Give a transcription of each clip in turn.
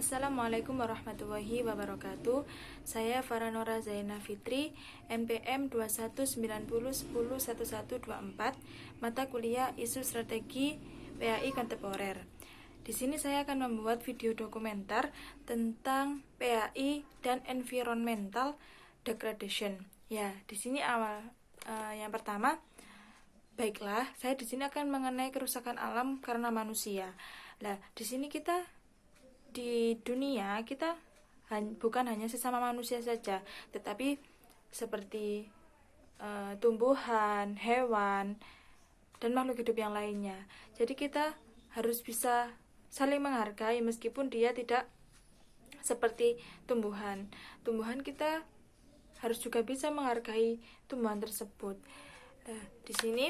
Assalamualaikum warahmatullahi wabarakatuh. Saya Faranora Zaina Fitri, NPM 2190101124, mata kuliah Isu Strategi PAI Kontemporer. Di sini saya akan membuat video dokumenter tentang PAI dan environmental degradation. Ya, di sini yang pertama, baiklah, saya di sini akan mengenai kerusakan alam karena manusia. Nah, di sini di dunia kita bukan hanya sesama manusia saja, tetapi seperti tumbuhan, hewan, dan makhluk hidup yang lainnya. Jadi kita harus bisa saling menghargai meskipun dia tidak seperti tumbuhan. Tumbuhan kita harus juga bisa menghargai tumbuhan tersebut. Di sini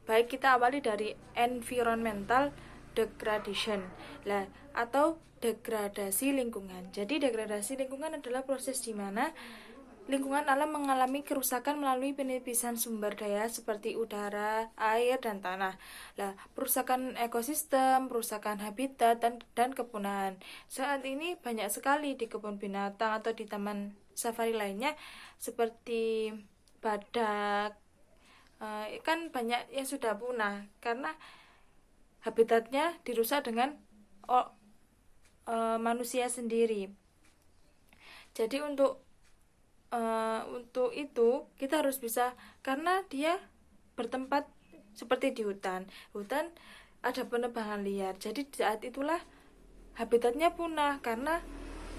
baik kita awali dari environmental degradation atau degradasi lingkungan. Jadi degradasi lingkungan adalah proses di mana lingkungan alam mengalami kerusakan melalui penipisan sumber daya seperti udara, air, dan tanah. Perusakan ekosistem, perusakan habitat, dan kepunahan. Saat ini banyak sekali di kebun binatang atau di taman safari lainnya seperti badak, kan banyak yang sudah punah karena habitatnya dirusak dengan manusia sendiri. Jadi untuk itu kita harus bisa, karena dia bertempat seperti di hutan ada penebangan liar. Jadi saat itulah habitatnya punah karena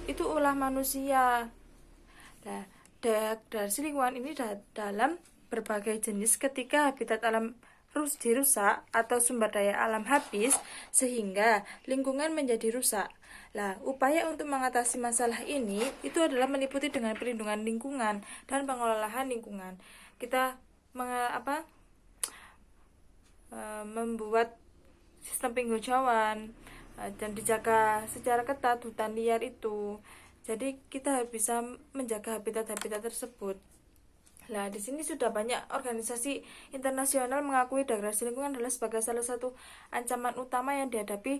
itu ulah manusia. Degradasi lingkungan ini dalam berbagai jenis ketika habitat alam dirusak atau sumber daya alam habis sehingga lingkungan menjadi rusak. Upaya untuk mengatasi masalah ini itu adalah meliputi dengan perlindungan lingkungan dan pengelolaan lingkungan. Kita membuat sistem penghijauan dan dijaga secara ketat hutan liar itu. Jadi kita bisa menjaga habitat-habitat tersebut. Di sini sudah banyak organisasi internasional mengakui degradasi lingkungan adalah sebagai salah satu ancaman utama yang dihadapi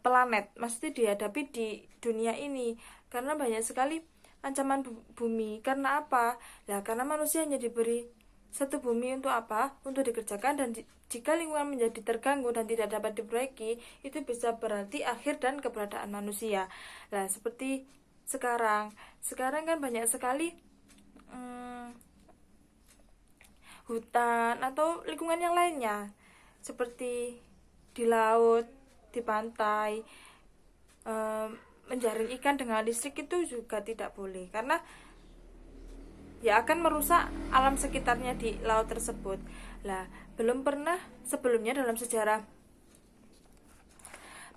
planet, maksudnya dihadapi di dunia ini, karena banyak sekali ancaman bumi. Karena apa? Karena manusia hanya diberi satu bumi untuk apa? Untuk dikerjakan, dan jika lingkungan menjadi terganggu dan tidak dapat diperbaiki, itu bisa berarti akhir dan keberadaan manusia. Seperti sekarang kan banyak sekali hutan atau lingkungan yang lainnya seperti di laut, di pantai, menjaring ikan dengan listrik itu juga tidak boleh karena akan merusak alam sekitarnya di laut tersebut. Belum pernah sebelumnya dalam sejarah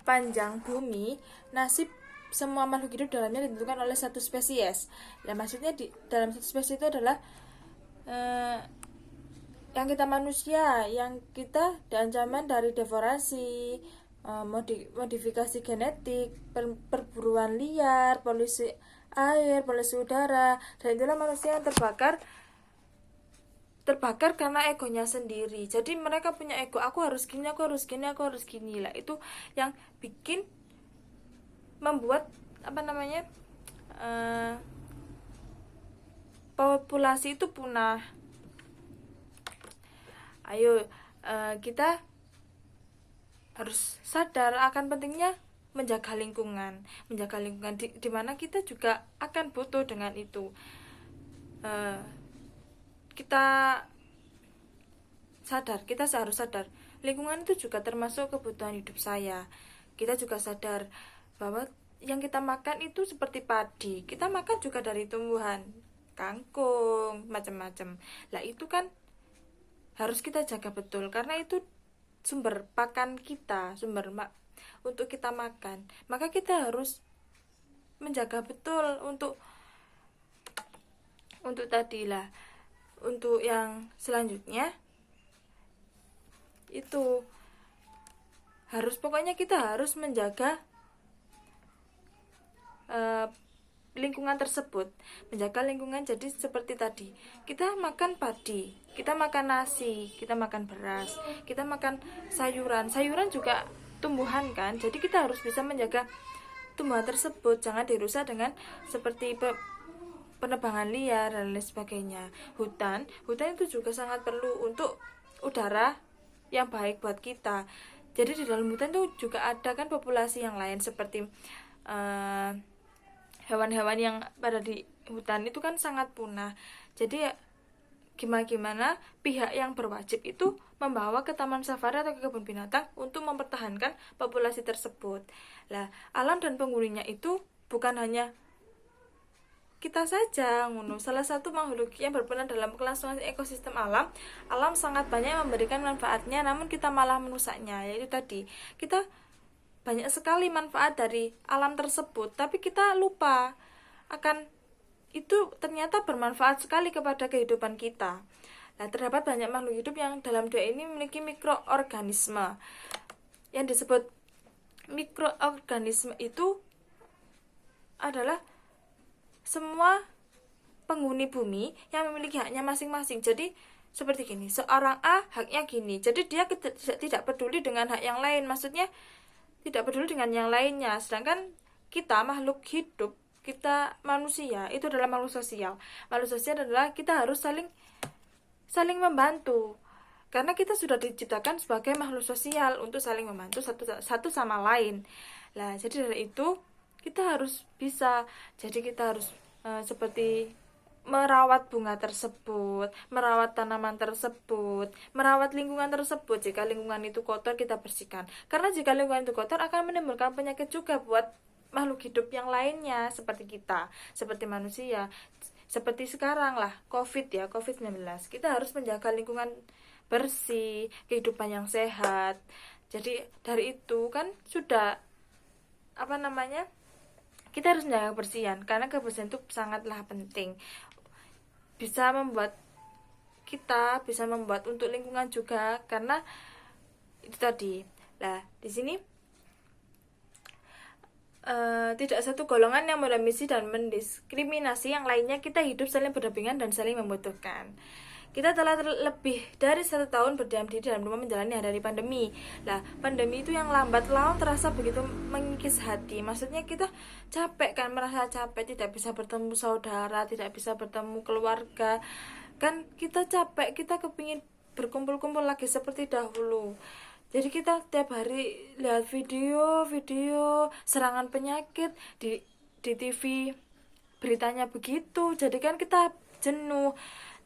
panjang bumi nasib semua makhluk hidup dalamnya ditentukan oleh satu spesies. Maksudnya dalam satu spesies itu adalah yang kita manusia, yang kita ancaman dari deforestasi, modifikasi genetik, perburuan liar, polusi air, polusi udara, dan itulah manusia yang terbakar karena egonya sendiri. Jadi mereka punya ego, aku harus gini. Itu yang bikin membuat populasi itu punah. Ayo kita harus sadar akan pentingnya menjaga lingkungan di mana kita juga akan butuh dengan itu. Kita harus sadar lingkungan itu juga termasuk kebutuhan hidup saya. Kita juga sadar bahwa yang kita makan itu seperti padi, kita makan juga dari tumbuhan, kangkung, macam-macam. Itu kan harus kita jaga betul karena itu sumber pakan kita, untuk kita makan. Maka kita harus menjaga betul untuk tadilah. Untuk yang selanjutnya itu pokoknya kita harus menjaga lingkungan tersebut, menjaga lingkungan. Jadi seperti tadi, kita makan padi, kita makan nasi, kita makan beras, kita makan sayuran juga tumbuhan kan. Jadi kita harus bisa menjaga tumbuhan tersebut, jangan dirusak dengan seperti penebangan liar dan lain sebagainya. Hutan itu juga sangat perlu untuk udara yang baik buat kita. Jadi di dalam hutan itu juga ada kan populasi yang lain seperti hewan-hewan yang pada di hutan itu kan sangat punah. Jadi gimana pihak yang berwajib itu membawa ke taman safari atau ke kebun binatang untuk mempertahankan populasi tersebut. Lah, alam dan penghuninya itu bukan hanya kita saja ngono. Salah satu makhluk yang berperan dalam kelangsungan ekosistem alam sangat banyak memberikan manfaatnya, namun kita malah merusaknya. Yaitu tadi, kita banyak sekali manfaat dari alam tersebut, tapi kita lupa akan itu ternyata bermanfaat sekali kepada kehidupan kita. Nah, terdapat banyak makhluk hidup yang dalam dunia ini memiliki mikroorganisme. Yang disebut mikroorganisme itu adalah semua penghuni bumi yang memiliki haknya masing-masing. Jadi seperti gini, seorang A haknya gini, jadi dia tidak peduli dengan hak yang lain, maksudnya tidak peduli dengan yang lainnya. Sedangkan kita makhluk hidup, kita manusia itu adalah makhluk sosial. Makhluk sosial adalah kita harus saling membantu, karena kita sudah diciptakan sebagai makhluk sosial untuk saling membantu satu sama lain. Nah, jadi dari itu kita harus bisa, jadi kita harus seperti merawat bunga tersebut, merawat tanaman tersebut, merawat lingkungan tersebut. Jika lingkungan itu kotor, kita bersihkan, karena jika lingkungan itu kotor akan menimbulkan penyakit juga buat makhluk hidup yang lainnya seperti kita, seperti manusia. Seperti sekarang lah, COVID-19. Kita harus menjaga lingkungan bersih, kehidupan yang sehat. Jadi dari itu kan sudah kita harus menjaga kebersihan, karena kebersihan itu sangatlah penting. Bisa membuat untuk lingkungan juga, karena itu tadi. Nah, di sini tidak satu golongan yang mendomisi dan mendiskriminasi yang lainnya. Kita hidup saling berdampingan dan saling membutuhkan. Kita telah lebih dari 1 tahun berdiam diri dalam rumah menjalani hari pandemi. Lah, pandemi itu yang lambat laun terasa begitu mengikis hati. Maksudnya kita capek kan, merasa capek, tidak bisa bertemu saudara, tidak bisa bertemu keluarga. Kan kita capek, kita kepingin berkumpul-kumpul lagi seperti dahulu. Jadi kita tiap hari lihat video serangan penyakit di TV, beritanya begitu. Jadi kan kita jenuh.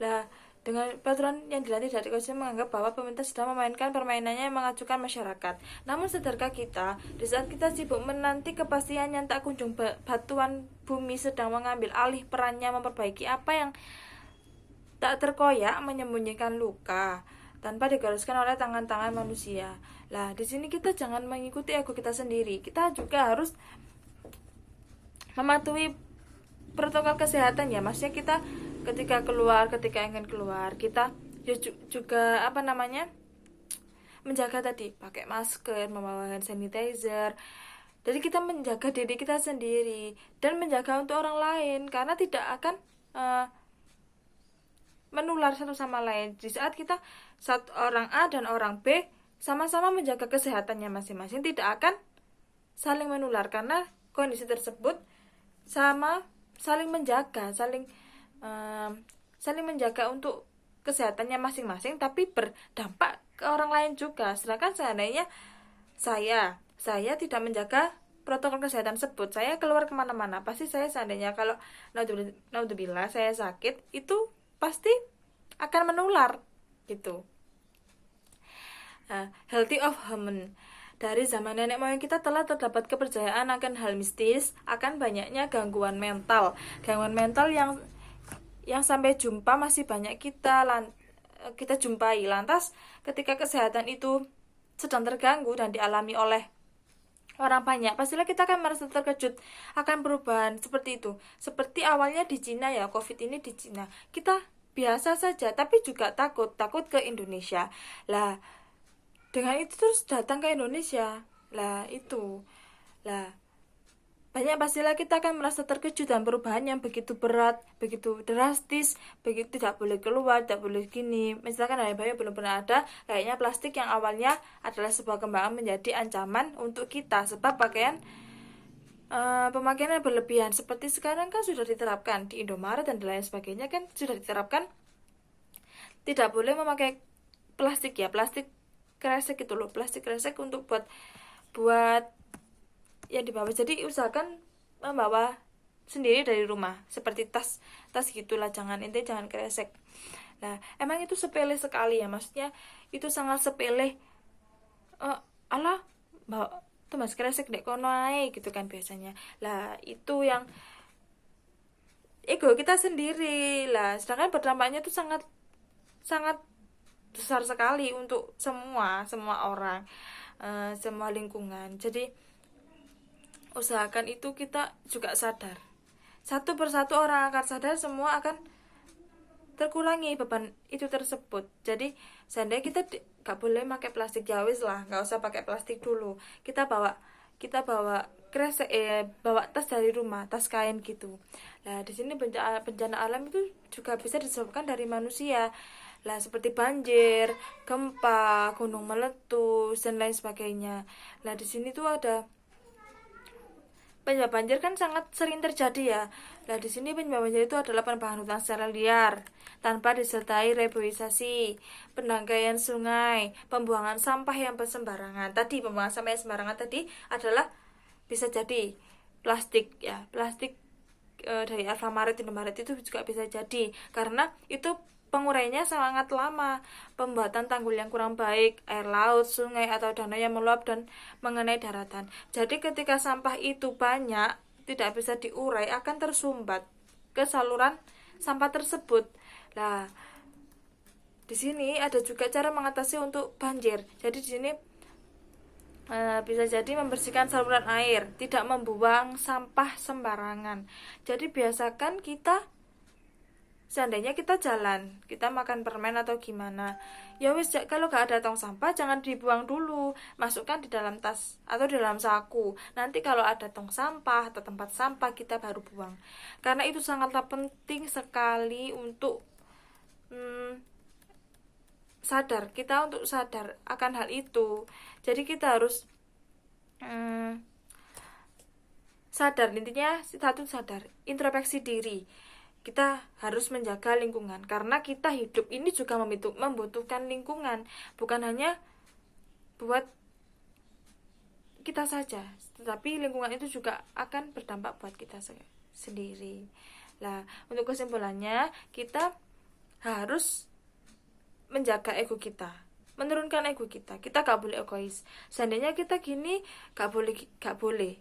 Lah, dengan peraturan yang dilatih dari Konstitusi menganggap bahwa pemerintah sedang memainkan permainannya yang mengacukan masyarakat. Namun sadarkah kita, di saat kita sibuk menanti kepastian yang tak kunjung, batuan bumi sedang mengambil alih perannya memperbaiki apa yang tak terkoyak, menyembunyikan luka tanpa digariskan oleh tangan-tangan manusia. Lah, di sini kita jangan mengikuti ego kita sendiri. Kita juga harus mematuhi protokol kesehatan ya. Maksudnya kita ketika ingin keluar, kita juga menjaga tadi, pakai masker, membawa hand sanitizer. Jadi kita menjaga diri kita sendiri dan menjaga untuk orang lain, karena tidak akan menular satu sama lain. Di saat kita orang A dan orang B sama-sama menjaga kesehatannya masing-masing, tidak akan saling menular, karena kondisi tersebut sama saling menjaga, saling menjaga untuk kesehatannya masing-masing, tapi berdampak ke orang lain juga. Sedangkan seandainya saya tidak menjaga protokol kesehatan tersebut, saya keluar kemana-mana, pasti saya seandainya kalau naudzubillah saya sakit, itu pasti akan menular gitu. Healthy of human. Dari zaman nenek moyang kita telah terdapat kepercayaan akan hal mistis, akan banyaknya gangguan mental yang sampai jumpa masih banyak kita jumpai. Lantas ketika kesehatan itu sedang terganggu dan dialami oleh orang banyak, pastilah kita akan merasa terkejut akan perubahan seperti itu. Seperti awalnya di Cina ya, COVID ini di Cina, kita biasa saja, tapi juga takut ke Indonesia. Lah, dengan itu terus datang ke Indonesia. Lah, banyak pastilah kita akan merasa terkejut dan perubahan yang begitu berat, begitu drastis, begitu tidak boleh keluar, tidak boleh gini. Misalkan hari bayi belum pernah ada, kayaknya plastik yang awalnya adalah sebuah kembangan menjadi ancaman untuk kita, sebab pemakaian yang berlebihan seperti sekarang kan sudah diterapkan di Indomaret dan lain sebagainya, kan sudah diterapkan tidak boleh memakai plastik ya, plastik kresek itu loh, plastik kresek untuk buat yang dibawa. Jadi usahakan membawa sendiri dari rumah, seperti tas gitulah, jangan kresek. Nah, emang itu sepele sekali ya, maksudnya itu sangat sepele. Alah, bawa tuh mas kresek dek kono ae gitu kan biasanya. Lah itu yang ego kita sendiri lah, sedangkan berdampaknya itu sangat sangat besar sekali untuk semua orang, semua lingkungan. Jadi usahakan itu kita juga sadar, satu persatu orang akan sadar, semua akan terkurangi beban itu tersebut. Jadi seandainya kita gak boleh pakai plastik, ya wis lah, gak usah pakai plastik dulu. Kita bawa kresek, bawa tas dari rumah, tas kain gitu. Nah di sini bencana alam itu juga bisa disebabkan dari manusia lah, seperti banjir, gempa, gunung meletus dan lain sebagainya. Nah di sini tuh ada penyebab banjir kan sangat sering terjadi ya. Nah di sini penyebab banjir itu adalah penebangan hutan secara liar tanpa disertai reboisasi, pendangkaian sungai, pembuangan sampah yang bersembarangan. Tadi pembuangan sampah yang sembarangan tadi adalah bisa jadi plastik ya, plastik dari Alfamaret, Indomaret itu juga bisa jadi, karena itu penguraiannya sangat lama, pembuatan tanggul yang kurang baik, air laut, sungai atau danau yang meluap dan mengenai daratan. Jadi ketika sampah itu banyak, tidak bisa diurai, akan tersumbat ke saluran sampah tersebut. Nah, di sini ada juga cara mengatasi untuk banjir. Jadi di sini bisa jadi membersihkan saluran air, tidak membuang sampah sembarangan. Jadi biasakan kita, seandainya kita jalan, kita makan permen atau gimana, ya wis, kalau gak ada tong sampah jangan dibuang dulu, masukkan di dalam tas atau di dalam saku. Nanti kalau ada tong sampah atau tempat sampah kita baru buang. Karena itu sangatlah penting sekali untuk kita untuk sadar akan hal itu. Jadi kita harus sadar, intinya sadar, introspeksi diri. Kita harus menjaga lingkungan, karena kita hidup ini juga membutuhkan lingkungan, bukan hanya buat kita saja, tetapi lingkungan itu juga akan berdampak buat kita sendiri. Nah, untuk kesimpulannya, kita harus menjaga ego kita, menurunkan ego kita. Kita gak boleh egois. Seandainya kita gini, gak boleh.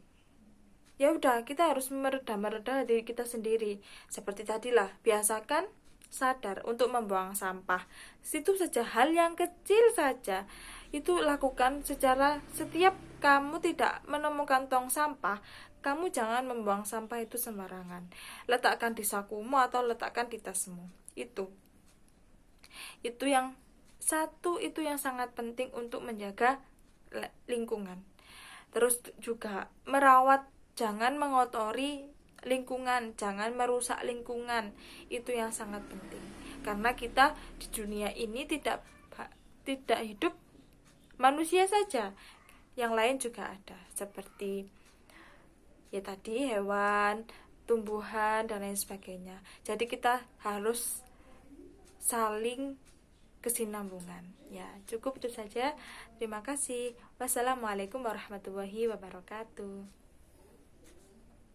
Ya udah, kita harus mereda diri kita sendiri. Seperti tadilah, biasakan sadar untuk membuang sampah. Itu saja, hal yang kecil saja. Itu lakukan setiap kamu tidak menemukan tong sampah, kamu jangan membuang sampah itu sembarangan. Letakkan di sakumu atau letakkan di tasmu. Itu yang sangat penting untuk menjaga lingkungan. Terus juga merawat, jangan mengotori lingkungan, jangan merusak lingkungan. Itu yang sangat penting, karena kita di dunia ini tidak hidup manusia saja, yang lain juga ada, seperti ya tadi hewan, tumbuhan dan lain sebagainya. Jadi kita harus saling kesinambungan. Ya, cukup itu saja. Terima kasih. Wassalamualaikum warahmatullahi wabarakatuh.